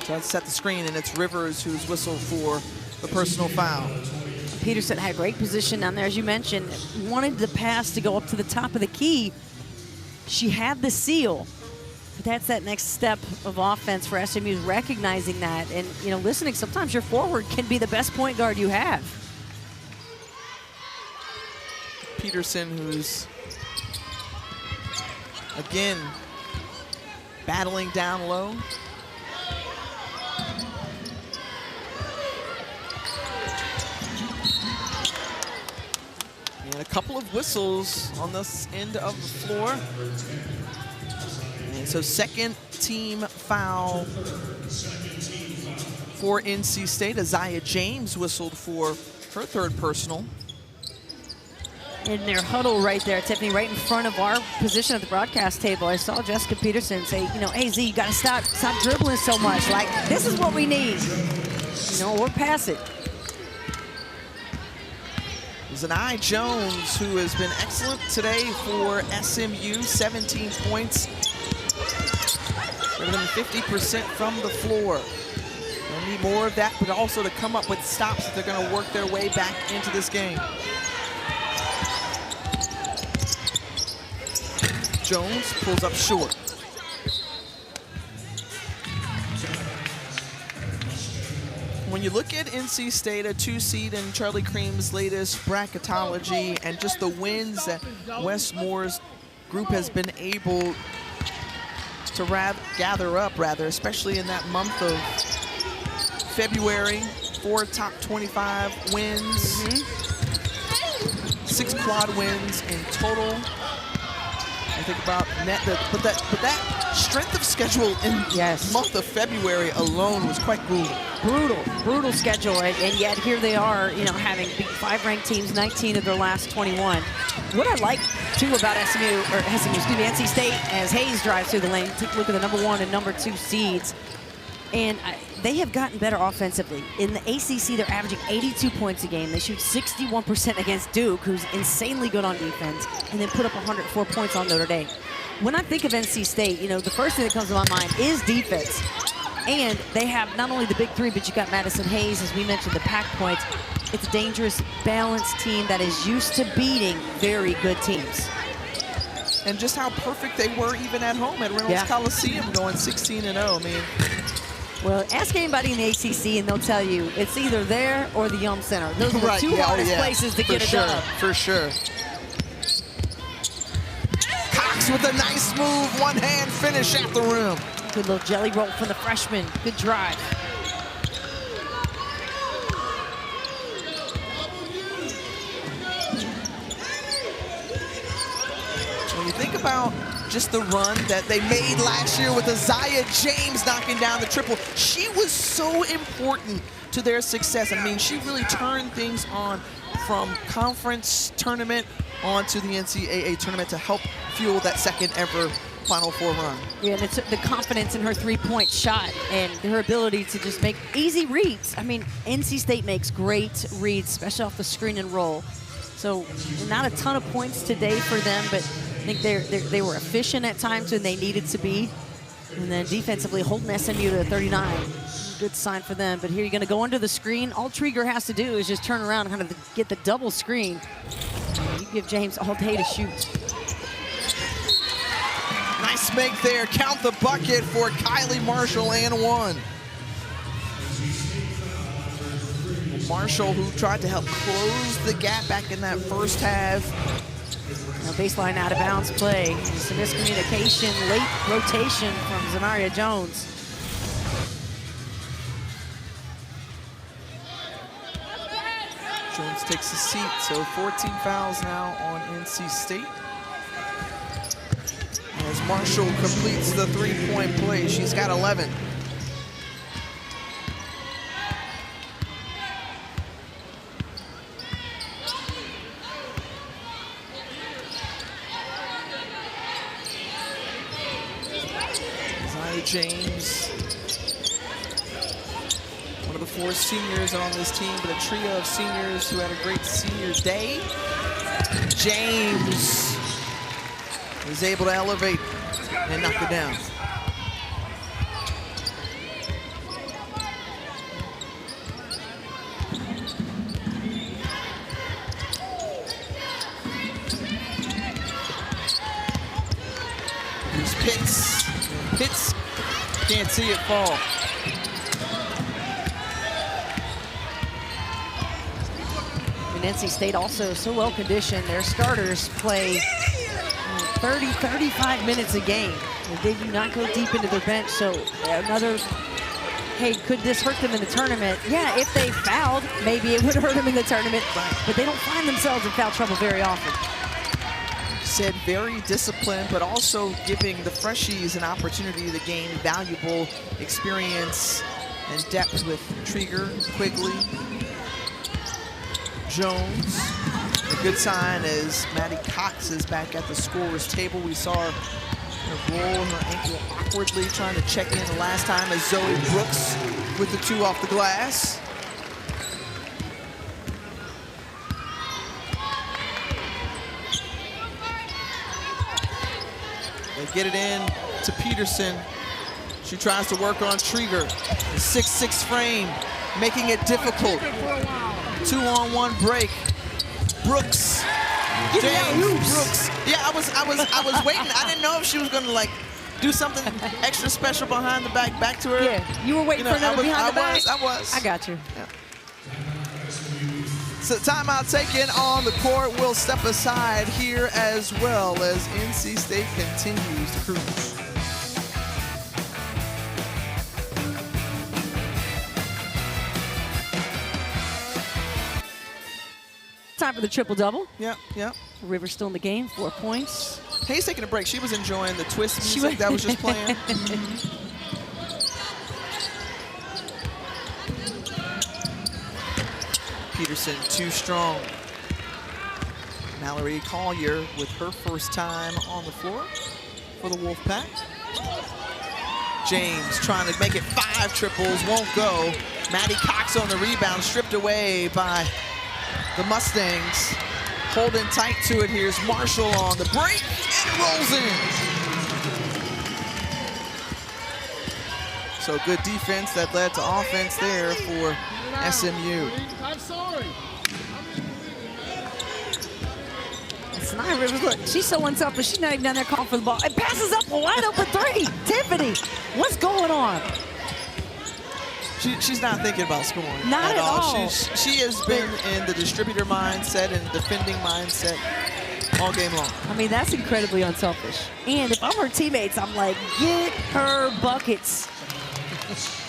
Trying to set the screen, and it's Rivers who's whistled for the personal foul. Peterson had great position down there, as you mentioned. Wanted the pass to go up to the top of the key. She had the seal. But that's that next step of offense for SMU, recognizing that. And, listening, sometimes your forward can be the best point guard you have. Peterson, who's, again, battling down low. And a couple of whistles on this end of the floor. And so second team foul for NC State. Aziaha James whistled for her 3rd personal. in their huddle right there, Tiffany, right in front of our position at the broadcast table, I saw Jessica Peterson say, you know, hey, Z, you got to stop dribbling so much. Like, this is what we need, you know, or pass it. Zanai Jones, who has been excellent today for SMU, 17 points, better than 50% from the floor. They'll need more of that, but also to come up with stops that they're going to work their way back into this game. Jones pulls up short. When you look at NC State, a 2-seed in Charlie Cream's latest bracketology, and just the wins that Wes Moore's group has been able to gather up, especially in that month of February, 4 top 25 wins, 6 quad wins in total. I think about net, but that strength of schedule in the month of February alone was quite brutal schedule, and yet here they are, you know, having beat 5 ranked teams, 19 of their last 21. What I like too about NC State, as Hayes drives through the lane, take a look at the number 1 and number 2 seeds, and they have gotten better offensively. In the ACC, they're averaging 82 points a game. They shoot 61% against Duke, who's insanely good on defense, and then put up 104 points on Notre Dame. When I think of NC State, you know, the first thing that comes to my mind is defense. And they have not only the big 3, but you got Madison Hayes, as we mentioned, the pack points. It's a dangerous, balanced team that is used to beating very good teams. And just how perfect they were even at home at Reynolds Coliseum, going 16-0. I mean, well, ask anybody in the ACC and they'll tell you it's either there or the Yum Center. Those are the 2 hardest places to get it done. For sure. Cox with a nice move, one-hand finish at the rim. Good little jelly roll from the freshman. Good drive. When you think about just the run that they made last year with Aziaha James knocking down the triple, she was so important to their success. I mean, she really turned things on from conference tournament onto the NCAA tournament to help fuel that second ever Final Four run. Yeah, and it's the confidence in her 3-point shot and her ability to just make easy reads. I mean, NC State makes great reads, especially off the screen and roll. So not a ton of points today for them, but I think they were efficient at times when they needed to be. And then defensively holding SMU to 39. Good sign for them. But here you're going to go under the screen. All Trieger has to do is just turn around and kind of get the double screen. You give James all day to shoot. Nice make there. Count the bucket for Kylie Marshall and 1. Marshall, who tried to help close the gap back in that first half. Now baseline out of bounds play. Some miscommunication, late rotation from Zanai Jones. Jones takes a seat, so 14 fouls now on NC State. As Marshall completes the 3-point play, she's got 11. Zanai James, one of the 4 seniors on this team, but a trio of seniors who had a great senior day. James is able to elevate and knock it down. Here's Pitts. Pitts can't see it fall. And NC State also so well conditioned. Their starters play 30, 35 minutes a game. They do not go deep into their bench, so another, hey, could this hurt them in the tournament? Yeah, if they fouled, maybe it would hurt them in the tournament, but they don't find themselves in foul trouble very often. Said very disciplined, but also giving the freshies an opportunity to gain valuable experience and depth with Trieger, Quigley, Jones. A good sign as Maddie Cox is back at the scorer's table. We saw her roll her ankle awkwardly, trying to check in the last time as Zoe Brooks with the 2 off the glass. They get it in to Peterson. She tries to work on Trieger. The 6'6" frame, making it difficult. 2-on-1 break. Brooks. James Brooks. Yeah, I was waiting. I didn't know if she was gonna like do something extra special behind the back to her. Yeah, you were waiting for another behind the back? I was. I got you. Yeah. So timeout taken on the court. We'll step aside here as well as NC State continues to cruise. Time for the triple-double. Yep. Rivers still in the game, 4 points. Hayes taking a break. She was enjoying the twist music that was just playing. Peterson, too strong. Mallory Collier with her first time on the floor for the Wolfpack. James trying to make it 5 triples, won't go. Maddie Cox on the rebound, stripped away by the Mustangs. Holding tight to it. Here's Marshall on the break, and it rolls in. So good defense that led to offense there for SMU. I'm sorry. Zanai Rivers, look, she's so unselfish. She's not even down there calling for the ball. It passes up a wide open 3. Tiffany, what's going on? She's not thinking about scoring not at all. She has been in the distributor mindset and defending mindset all game long. I mean, that's incredibly unselfish. And if I'm her teammates, I'm like, get her buckets.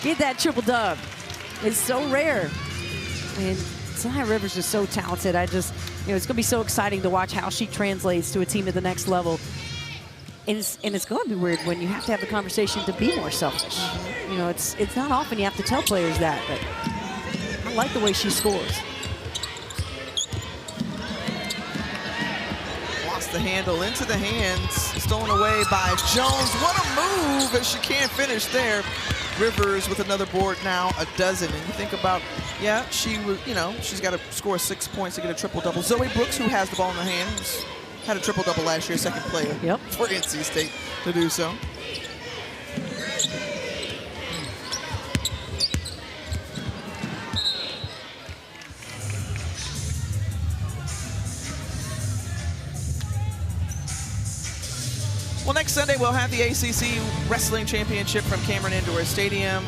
Get that triple dub. It's so rare. And Zanai Rivers is so talented. It's going to be so exciting to watch how she translates to a team at the next level. And it's going to be weird when you have to have the conversation to be more selfish. You know, it's not often you have to tell players that, but I like the way she scores. Lost the handle into the hands, stolen away by Jones. What a move, and she can't finish there. Rivers with another board now, a dozen. And you think about, yeah, she was, she's got to score 6 points to get a triple-double. Zoe Brooks, who has the ball in her hands, had a triple-double last year, second player for NC State to do so. Well, next Sunday, we'll have the ACC Wrestling Championship from Cameron Indoor Stadium.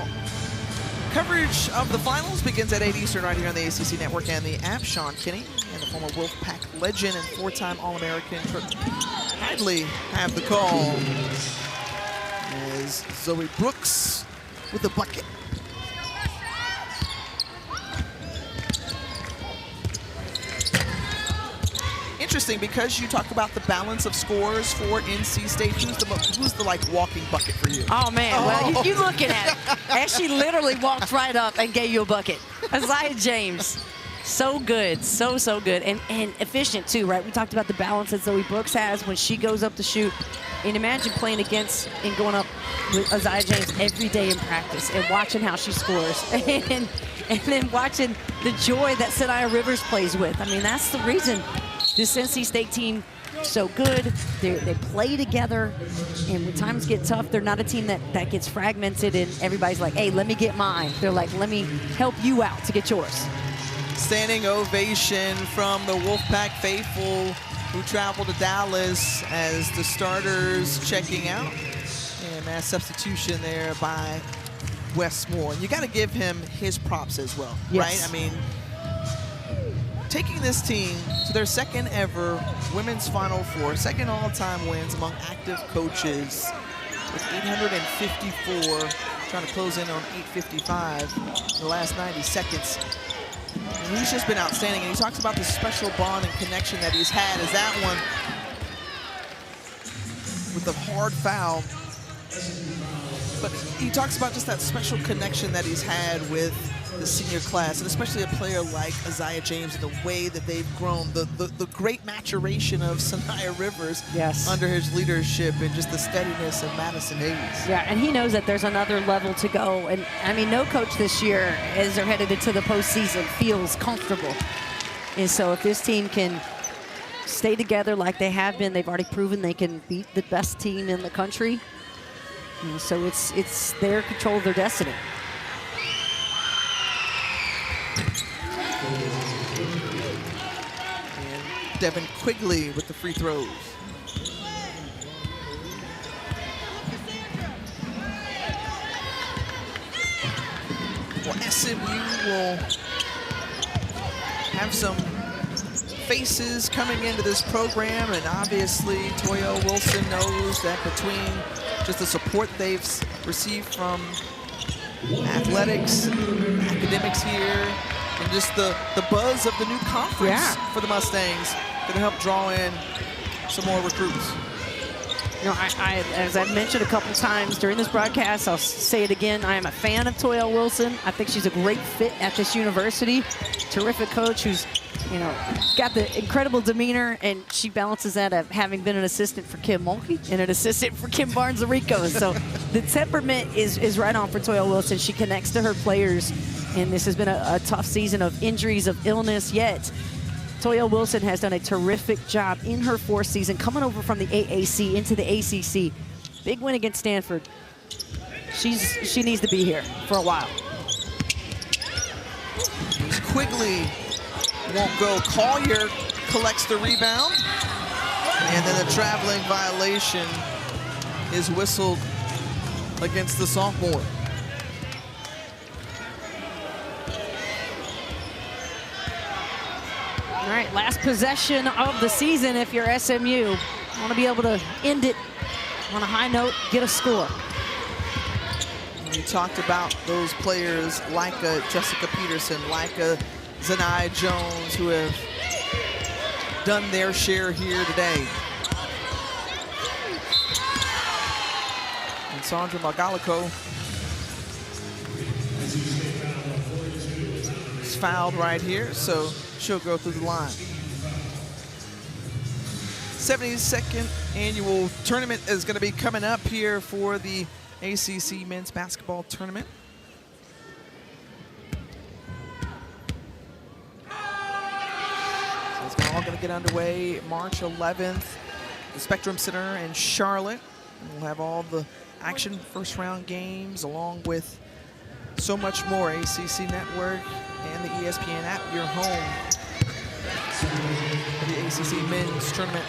Coverage of the finals begins at 8 Eastern right here on the ACC Network and the app. Sean Kinney and the former Wolfpack legend and 4-time All-American Kurt Hadley have the call. As Zoe Brooks with the bucket. Interesting, because you talk about the balance of scores for NC State. Who's the like walking bucket for you? Oh man, well you looking at it. And she literally walked right up and gave you a bucket. Aziaha James, so good, so good, and efficient too, right? We talked about the balance that Zoe Brooks has when she goes up to shoot. And imagine playing against and going up with Aziaha James every day in practice and watching how she scores, and then watching the joy that Zanai Rivers plays with. I mean, that's the reason this NC State team so good. They play together, and when times get tough, they're not a team that gets fragmented and everybody's like, hey, let me get mine. They're like, let me help you out to get yours. Standing ovation from the Wolfpack faithful who traveled to Dallas as the starters checking out. And mass substitution there by Wes Moore. You got to give him his props as well, right? I mean, taking this team to their second ever women's Final Four, second all-time wins among active coaches with 854, trying to close in on 855 in the last 90 seconds. And he's just been outstanding, and he talks about the special bond and connection that he's had as that one with the hard foul. But he talks about just that special connection that he's had with the senior class, and especially a player like Aziaha James and the way that they've grown, the great maturation of Sanaya Rivers under his leadership, and just the steadiness of Madison Hayes. Yeah, and he knows that there's another level to go. And I mean, no coach this year, as they're headed into the postseason, feels comfortable. And so if this team can stay together like they have been, they've already proven they can beat the best team in the country. And so it's their control of their destiny. And Devin Quigley with the free throws. Well, SMU will have some faces coming into this program, and obviously Toya Wilson knows that between just the support they've received from athletics, academics here, and just the buzz of the new conference for the Mustangs, gonna help draw in some more recruits. You know, as I've mentioned a couple times during this broadcast, I'll say it again, I am a fan of Toya Wilson. I think she's a great fit at this university. Terrific coach who's, you know, got the incredible demeanor, and she balances that of having been an assistant for Kim Mulkey and an assistant for Kim Barnes-Arico. So the temperament is right on for Toya Wilson. She connects to her players, and this has been a tough season of injuries, of illness, yet Toya Wilson has done a terrific job in her fourth season, coming over from the AAC into the ACC. Big win against Stanford. She needs to be here for a while. Quigley won't go. Collier collects the rebound, and then the traveling violation is whistled against the sophomore. All right, last possession of the season if you're SMU. Want to be able to end it on a high note, get a score. We talked about those players like Jessica Peterson, like Zanai Jones, who have done their share here today. And Sandra Magalico is fouled right here, so she'll go through the line. 72nd annual tournament is going to be coming up here for the ACC men's basketball tournament. So it's all going to get underway March 11th, the Spectrum Center in Charlotte. We'll have all the action, first round games, along with so much more. ACC Network and the ESPN app, your home for the ACC men's tournament.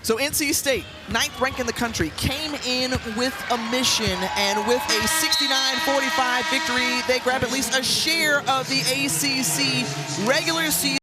So NC State, 9th ranked in the country, came in with a mission, and with a 69-45 victory, they grab at least a share of the ACC regular season.